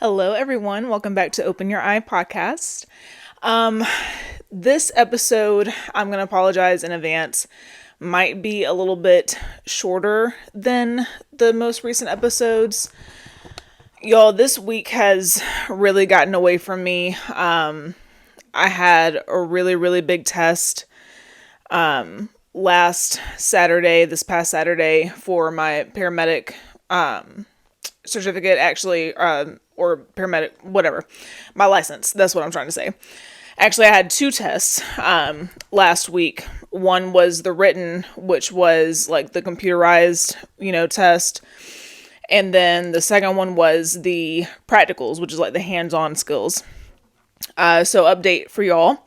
Hello, everyone. Welcome back to Open Your Eye podcast. This episode, I'm going to apologize in advance, might be a little bit shorter than the most recent episodes. Y'all, this week has really gotten away from me. I had a really big test this past Saturday, for my paramedic certificate, actually, or paramedic, whatever, my license. That's what I'm trying to say. Actually, I had two tests last week. One was the written, which was like the computerized, test. And then the second one was the practicals, which is like the hands-on skills. So update for y'all.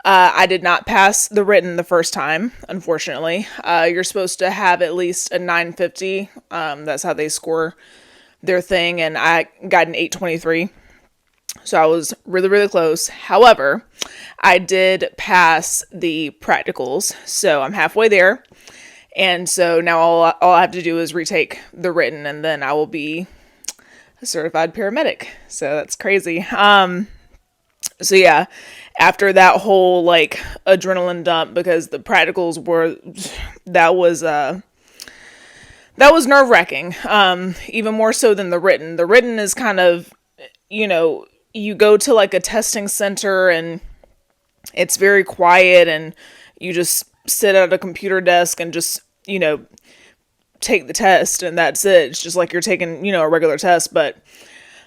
I did not pass the written the first time, unfortunately. You're supposed to have at least a 950. That's how they score their thing, and I got an 823. So I was really close. However, I did pass the practicals, so I'm halfway there. And so now all I have to do is retake the written, and then I will be a certified paramedic. So that's crazy. So yeah, after that whole like adrenaline dump, because the practicals that was nerve-wracking. Even more so than the written. The written is kind of, you go to like a testing center and it's very quiet, and you just sit at a computer desk and just, take the test, and that's it. It's just like you're taking, a regular test. But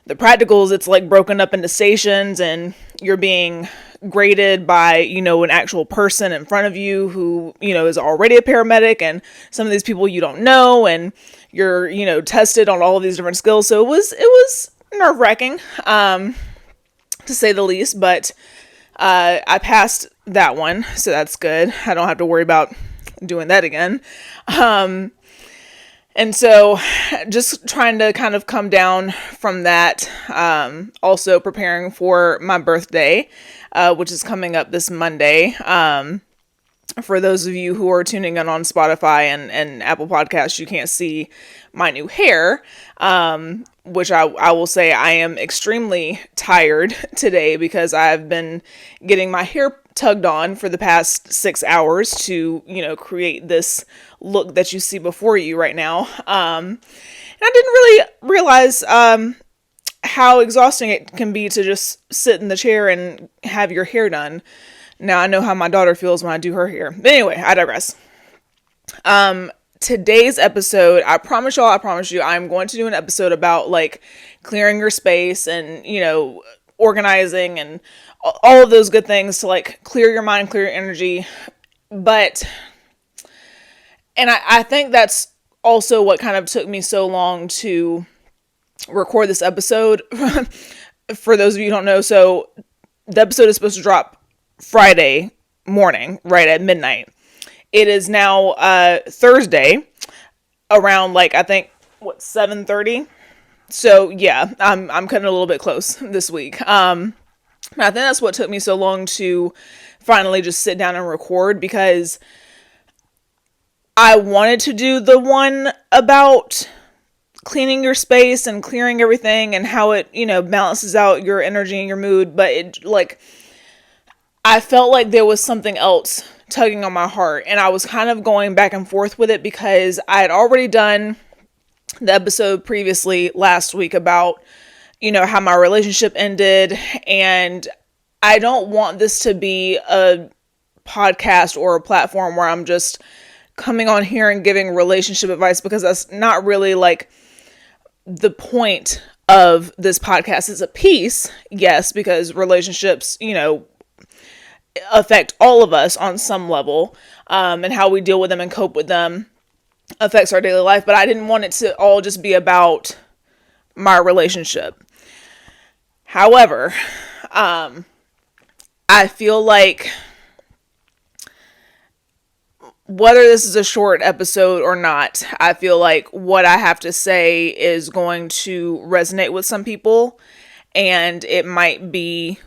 the practicals, it's like broken up into stations, and you're being graded by, an actual person in front of you who, is already a paramedic, and some of these people you don't know, and you're, tested on all of these different skills. So it was nerve-wracking, to say the least, but I passed that one, so that's good. I don't have to worry about doing that again. And so just trying to kind of come down from that. Also preparing for my birthday, which is coming up this Monday. For those of you who are tuning in on Spotify and Apple Podcasts, you can't see my new hair, which I will say I am extremely tired today, because I've been getting my hair tugged on for the past 6 hours to, create this look that you see before you right now. And I didn't really realize how exhausting it can be to just sit in the chair and have your hair done. Now I know how my daughter feels when I do her hair. But anyway, I digress. Today's episode, I promise you, I'm going to do an episode about like clearing your space and, organizing and all of those good things to like clear your mind, clear your energy. But, and I think that's also what kind of took me so long to record this episode. For those of you who don't know, so the episode is supposed to drop Friday morning, right at midnight. It is now Thursday around like, I think, 7:30. So yeah, I'm cutting a little bit close this week. I think that's what took me so long to finally just sit down and record, because I wanted to do the one about cleaning your space and clearing everything and how it, balances out your energy and your mood. But it, like, I felt like there was something else tugging on my heart, and I was kind of going back and forth with it, because I had already done the episode previously last week about, how my relationship ended, and I don't want this to be a podcast or a platform where I'm just coming on here and giving relationship advice, because that's not really like the point of this podcast. It's a piece, yes, because relationships, affect all of us on some level, and how we deal with them and cope with them affects our daily life. But I didn't want it to all just be about my relationship. However, I feel like whether this is a short episode or not, I feel like what I have to say is going to resonate with some people, and it might be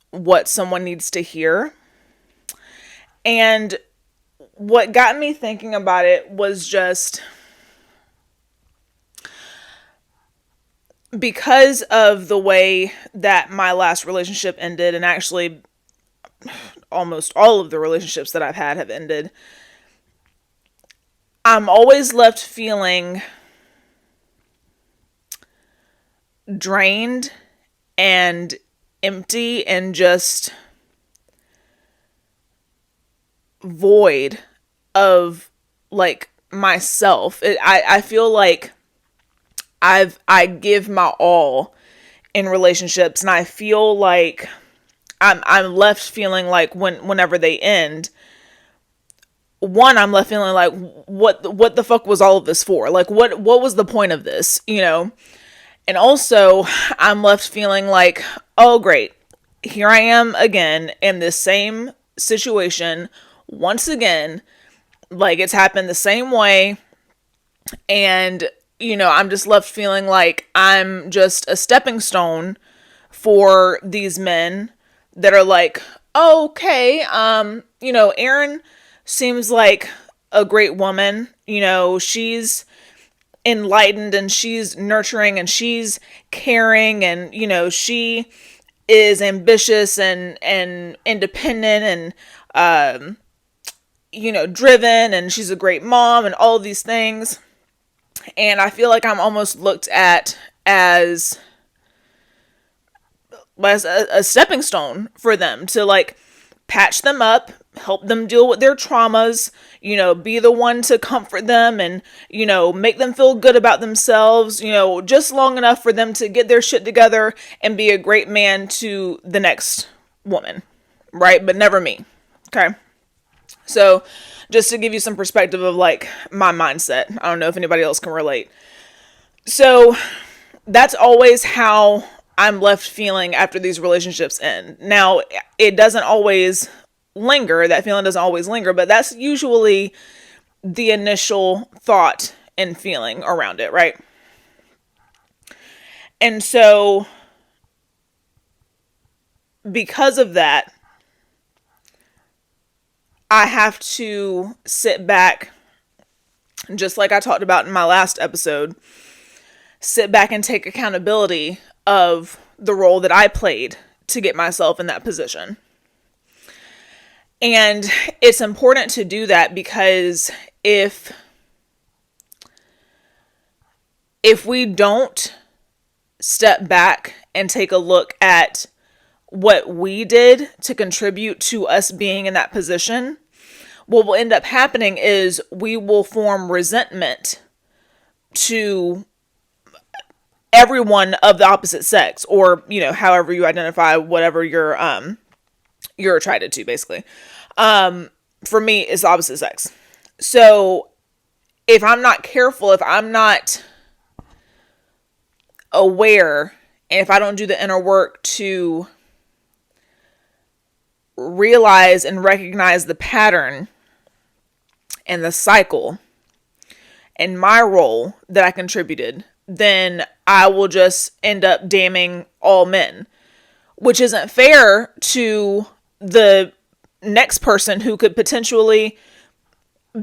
what someone needs to hear. And what got me thinking about it was just because of the way that my last relationship ended, and actually almost all of the relationships that I've had have ended, I'm always left feeling drained and empty and just void of like myself. I feel like I give my all in relationships, and I feel like I'm left feeling like whenever they end, one, I'm left feeling like what the fuck was all of this for? Like what was the point of this, you know? And also, I'm left feeling like, oh great, here I am again in this same situation once again, like it's happened the same way. And I'm just left feeling like I'm just a stepping stone for these men that are like, oh, okay, Erin seems like a great woman. She's enlightened and she's nurturing and she's caring, and she is ambitious and independent and driven, and she's a great mom and all of these things. And I feel like I'm almost looked at as a stepping stone for them to like patch them up, help them deal with their traumas, be the one to comfort them and, make them feel good about themselves, just long enough for them to get their shit together and be a great man to the next woman, right? But never me. Okay. So just to give you some perspective of like my mindset, I don't know if anybody else can relate. So that's always how I'm left feeling after these relationships end. Now, it doesn't always linger. That feeling doesn't always linger, but that's usually the initial thought and feeling around it, right? And so, because of that, I have to sit back, just like I talked about in my last episode, sit back and take accountability of the role that I played to get myself in that position. And it's important to do that because if we don't step back and take a look at what we did to contribute to us being in that position, what will end up happening is we will form resentment to everyone of the opposite sex, or however you identify, whatever you're attracted to, basically. For me, it's the opposite sex. So if I'm not careful, if I'm not aware, and if I don't do the inner work to realize and recognize the pattern and the cycle and my role that I contributed, then I will just end up damning all men, which isn't fair to the next person who could potentially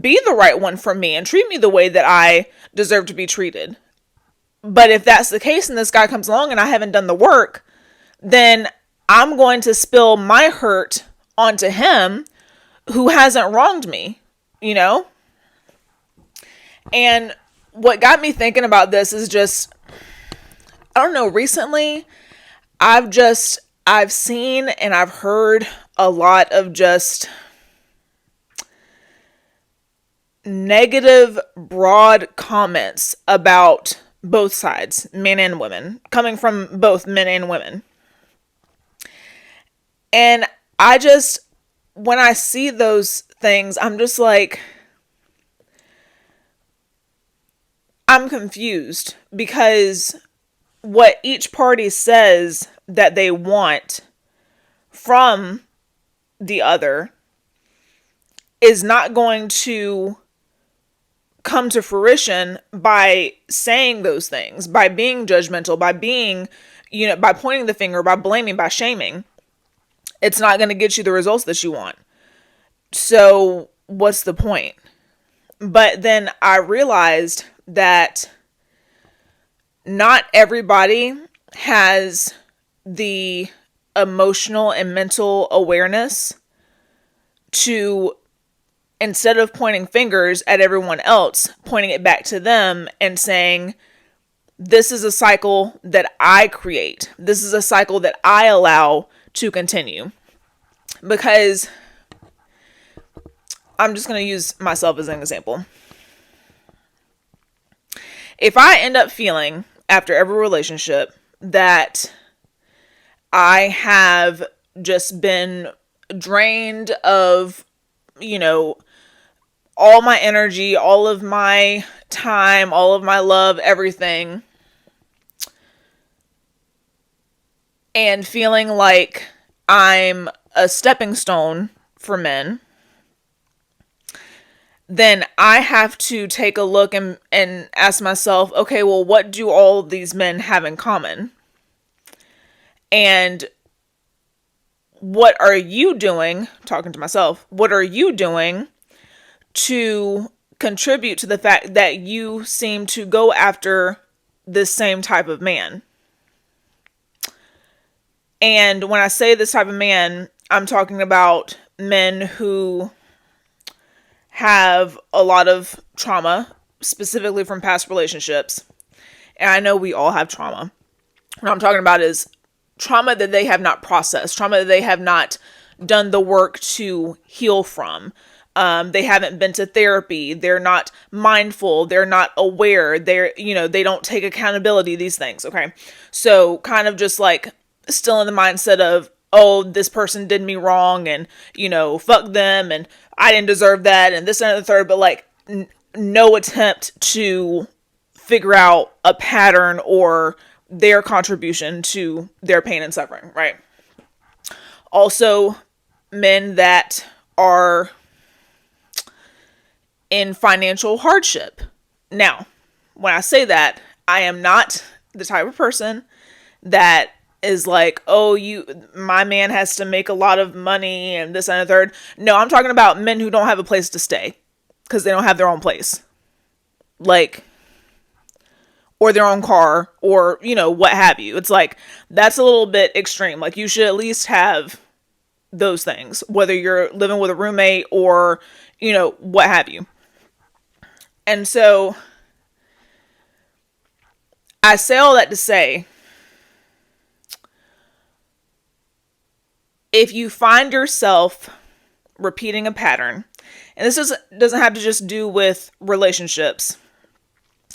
be the right one for me and treat me the way that I deserve to be treated. But if that's the case and this guy comes along and I haven't done the work, then I'm going to spill my hurt onto him who hasn't wronged me, And what got me thinking about this is just, I don't know, recently I've seen and I've heard a lot of just negative, broad comments about both sides, men and women, coming from both men and women. And when I see those things, I'm just like, I'm confused, because what each party says that they want from the other is not going to come to fruition by saying those things, by being judgmental, by being, by pointing the finger, by blaming, by shaming. It's not going to get you the results that you want. So what's the point? But then I realized that not everybody has the emotional and mental awareness to, instead of pointing fingers at everyone else, pointing it back to them and saying, this is a cycle that I create. This is a cycle that I allow to continue. Because I'm just going to use myself as an example. If I end up feeling after every relationship that I have just been drained of, all my energy, all of my time, all of my love, everything, and feeling like I'm a stepping stone for men, then I have to take a look and ask myself, okay, well, what do all of these men have in common? And what are you doing, talking to myself, what are you doing to contribute to the fact that you seem to go after this same type of man? And when I say this type of man, I'm talking about men who have a lot of trauma, specifically from past relationships. And I know we all have trauma. What I'm talking about is trauma that they have not processed, trauma that they have not done the work to heal from. They haven't been to therapy. They're not mindful. They're not aware. They don't take accountability, these things. Okay. So kind of just like still in the mindset of, oh, this person did me wrong and, fuck them and I didn't deserve that and this and the third, but like no attempt to figure out a pattern or their contribution to their pain and suffering, right? Also, men that are in financial hardship. Now, when I say that, I am not the type of person that is like, oh, my man has to make a lot of money and this and the third. No, I'm talking about men who don't have a place to stay because they don't have their own place. Like, or their own car or, what have you. It's like, that's a little bit extreme. Like, you should at least have those things, whether you're living with a roommate or, what have you. And so I say all that to say, if you find yourself repeating a pattern, and this doesn't have to just do with relationships.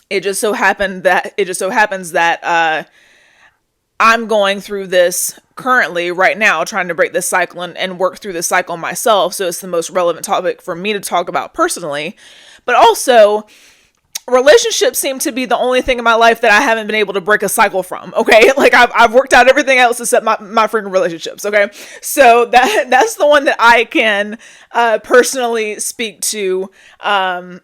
It just so happens that I'm going through this currently right now, trying to break this cycle and work through this cycle myself. So it's the most relevant topic for me to talk about personally. But also, relationships seem to be the only thing in my life that I haven't been able to break a cycle from. Okay. Like I've worked out everything else except my freaking relationships. Okay. So that's the one that I can, personally speak to, from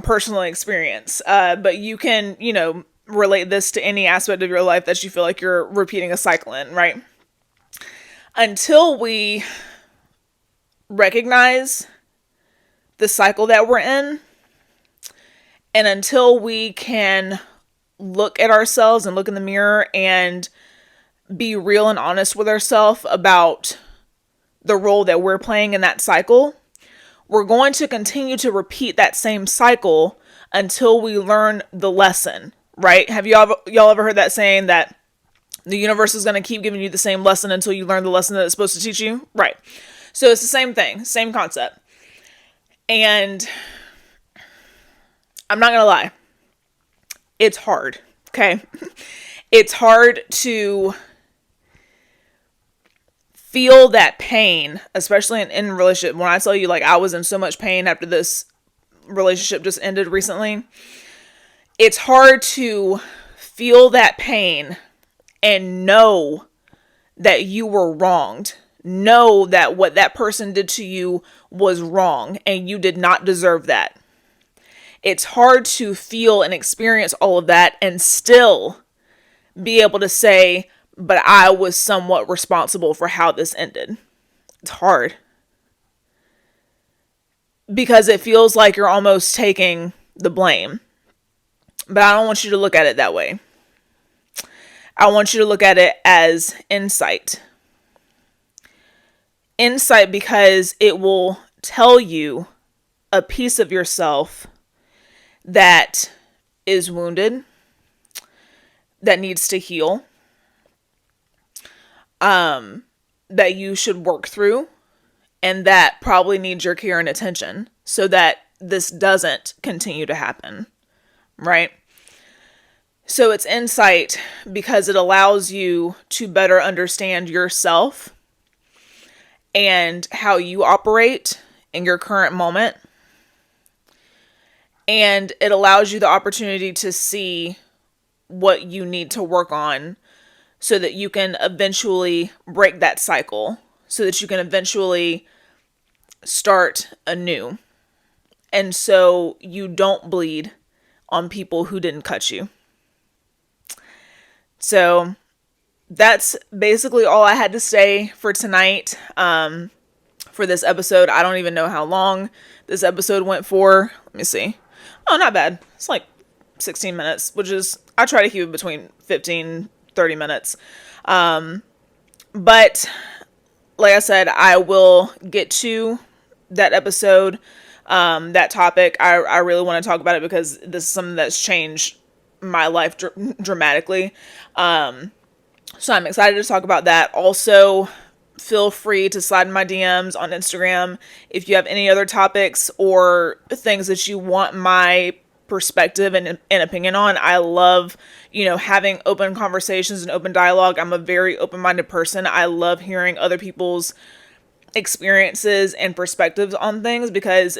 personal experience. But you can, relate this to any aspect of your life that you feel like you're repeating a cycle in, right? Until we recognize the cycle that we're in, and until we can look at ourselves and look in the mirror and be real and honest with ourselves about the role that we're playing in that cycle, we're going to continue to repeat that same cycle until we learn the lesson, right? Have y'all ever heard that saying that the universe is going to keep giving you the same lesson until you learn the lesson that it's supposed to teach you? Right. So it's the same thing, same concept. And I'm not going to lie. It's hard. Okay. It's hard to feel that pain, especially in a relationship. When I tell you, like, I was in so much pain after this relationship just ended recently, it's hard to feel that pain and know that you were wronged. Know that what that person did to you was wrong and you did not deserve that. It's hard to feel and experience all of that and still be able to say, but I was somewhat responsible for how this ended. It's hard. Because it feels like you're almost taking the blame. But I don't want you to look at it that way. I want you to look at it as insight. Insight, because it will tell you a piece of yourself that is wounded, that needs to heal, that you should work through, and that probably needs your care and attention so that this doesn't continue to happen, right? So it's insight because it allows you to better understand yourself and how you operate in your current moment. And it allows you the opportunity to see what you need to work on so that you can eventually break that cycle, so that you can eventually start anew. And so you don't bleed on people who didn't cut you. So that's basically all I had to say for tonight. For this episode, I don't even know how long this episode went for. Let me see. Oh, not bad. It's like 16 minutes, which is, I try to keep it between 15, 30 minutes. But like I said, I will get to that episode, that topic. I really want to talk about it because this is something that's changed my life dramatically. So I'm excited to talk about that. Also, feel free to slide in my DMs on Instagram if you have any other topics or things that you want my perspective and opinion on. I love, having open conversations and open dialogue. I'm a very open-minded person. I love hearing other people's experiences and perspectives on things because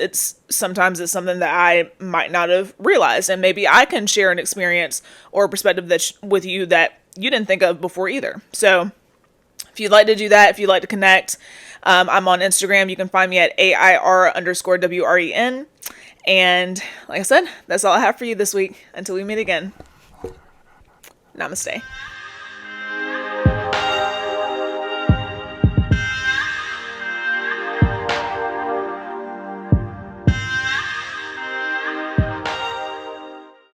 sometimes it's something that I might not have realized, and maybe I can share an experience or a perspective with you that you didn't think of before either. So if you'd like to do that, if you'd like to connect, I'm on Instagram. You can find me at AIR_WREN. And like I said, that's all I have for you this week. Until we meet again. Namaste.